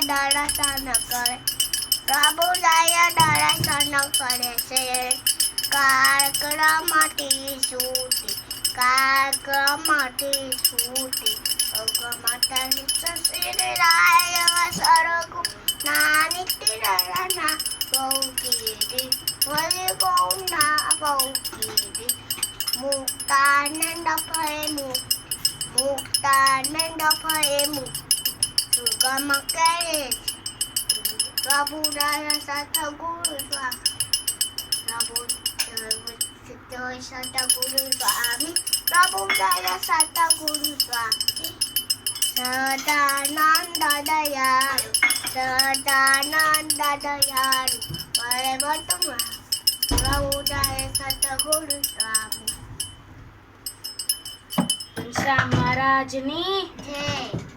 દર્શન કરે પ્રભુદાય દર્શન કરે છે કાર્યક્રમથી છૂટી માતાની સસરાય સરગુ નાની તિરના બહુકીરી વળી ગૌના બહુકીરી મુક્તાનંદ ભય સુગમ કરે પ્રભુદાય સતગુરુ સ્વામી પ્રભુદાય સતગુરુ સ્વામી સદાનંદ દયાળુ વરે વર્તમાન પ્રભુદાય સતગુરુ સ્વામી મહારાજની જય.